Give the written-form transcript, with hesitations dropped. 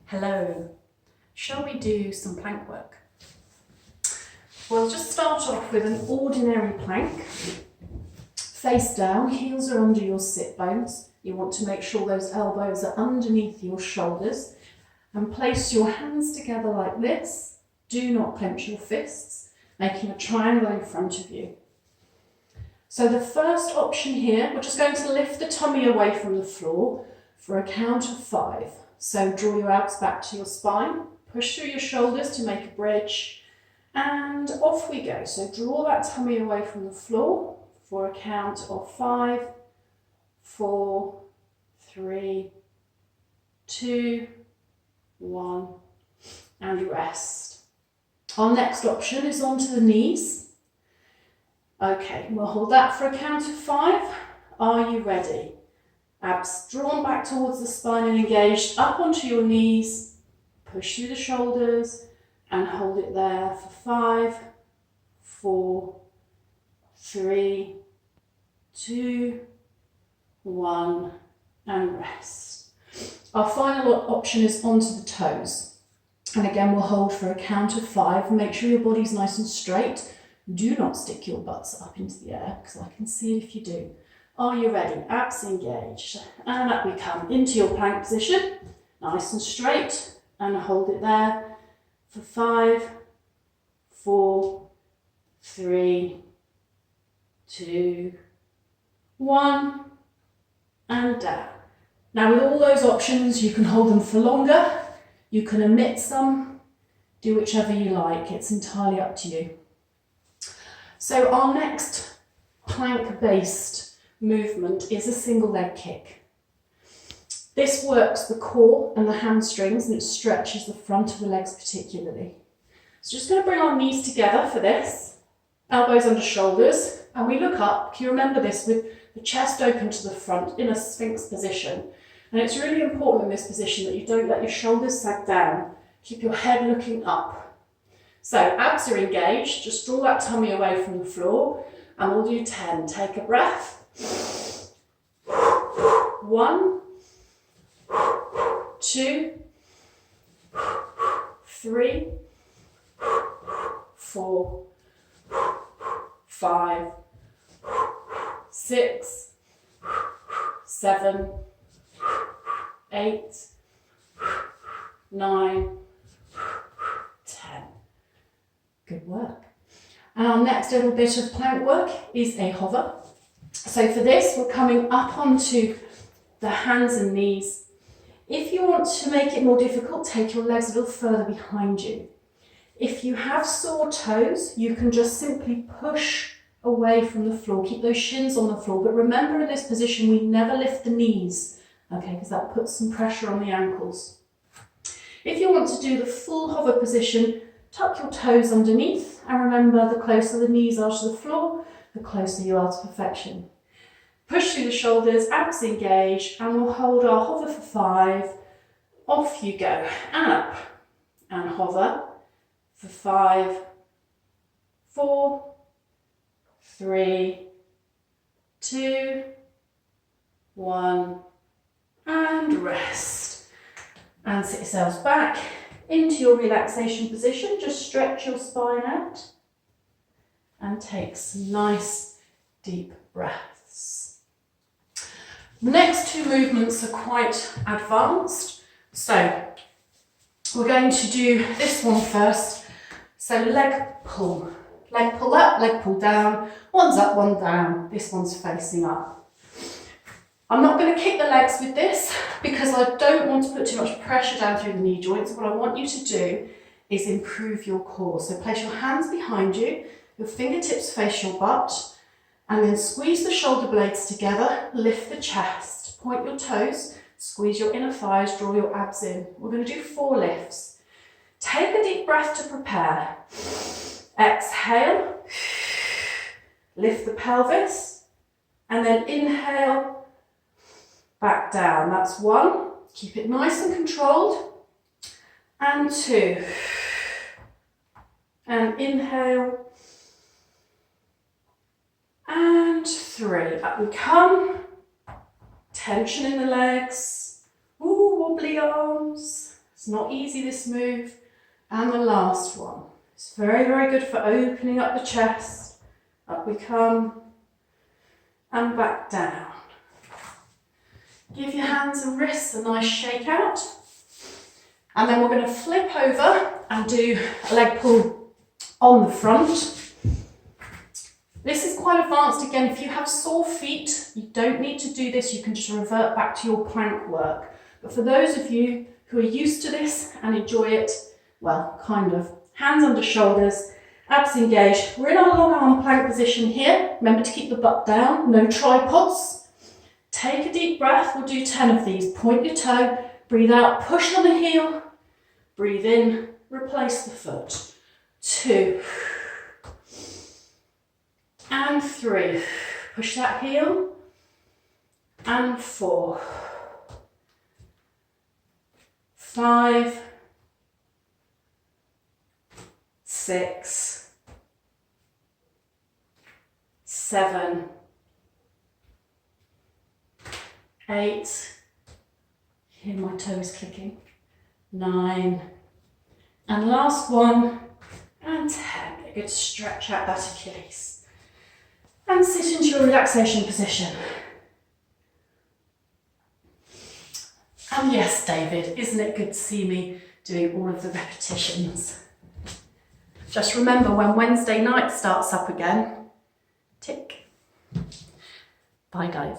Hello. Shall we do some plank work? We'll just start off with an ordinary plank. Face down, heels are under your sit bones. You want to make sure those elbows are underneath your shoulders and place your hands together like this. Do not clench your fists, making a triangle in front of you. So the first option here, we're just going to lift the tummy away from the floor for a count of 5. So draw your abs back to your spine, push through your shoulders to make a bridge, and off we go. So draw that tummy away from the floor for a count of 5, 4, 3, 2, 1, and rest. Our next option is onto the knees. Okay, we'll hold that for a count of 5. Are you ready? Abs drawn back towards the spine and engaged, up onto your knees, push through the shoulders and hold it there for 5, 4, 3, 2, 1, and rest. Our final option is onto the toes. And again, we'll hold for a count of 5. Make sure your body's nice and straight. Do not stick your butts up into the air because I can see it if you do. Are you ready? Abs engaged. And up we come into your plank position. Nice and straight. And hold it there for 5, 4, 3, 2, 1, and down. Now with all those options, you can hold them for longer. You can omit some. Do whichever you like. It's entirely up to you. So our next plank-based movement is a single leg kick. This works the core and the hamstrings and it stretches the front of the legs particularly. So just going to bring our knees together for this, elbows under shoulders, and we look up. Can you remember this with the chest open to the front in a sphinx position? And it's really important in this position that you don't let your shoulders sag down. Keep your head looking up. So abs are engaged, just draw that tummy away from the floor and we'll do 10. Take a breath. 1, 2, 3, 4, 5, 6, 7, 8, 9, 10. Good work. And our next little bit of plank work is a hover. So for this, we're coming up onto the hands and knees. If you want to make it more difficult, take your legs a little further behind you. If you have sore toes, you can just simply push away from the floor. Keep those shins on the floor. But remember in this position, we never lift the knees, okay, because that puts some pressure on the ankles. If you want to do the full hover position, tuck your toes underneath. And remember, the closer the knees are to the floor, the closer you are to perfection. Push through the shoulders, abs engaged, and we'll hold our hover for 5. Off you go, and up, and hover for 5, 4, 3, 2, 1, and rest. And sit yourselves back into your relaxation position. Just stretch your spine out and take some nice deep breaths. The next 2 movements are quite advanced. So we're going to do this one first. So leg pull up, leg pull down. One's up, one down. This one's facing up. I'm not going to kick the legs with this because I don't want to put too much pressure down through the knee joints. What I want you to do is improve your core. So place your hands behind you, your fingertips face your butt, and then squeeze the shoulder blades together, lift the chest, point your toes, squeeze your inner thighs, draw your abs in. We're going to do 4 lifts. Take a deep breath to prepare. Exhale, lift the pelvis, and then inhale, back down. That's 1. Keep it nice and controlled. And 2. And inhale. And 3. Up we come. Tension in the legs. Ooh, wobbly arms. It's not easy, this move. And the last one. It's very, very good for opening up the chest. Up we come. And back down. Give your hands and wrists a nice shake out. And then we're going to flip over and do a leg pull on the front. This is quite advanced. Again, if you have sore feet, you don't need to do this. You can just revert back to your plank work. But for those of you who are used to this and enjoy it, well, kind of, hands under shoulders, abs engaged. We're in our long arm plank position here. Remember to keep the butt down, no tripods. Take a deep breath. We'll do 10 of these. Point your toe, breathe out, push on the heel, breathe in, replace the foot. 2. And 3. Push that heel. And 4. 5. 6. 7. 8. Hear my toes clicking. 9. And last one. And 10. A good stretch out that Achilles. And sit into your relaxation position. And yes, David, isn't it good to see me doing all of the repetitions? Just remember, when Wednesday night starts up again, tick. Bye, guys.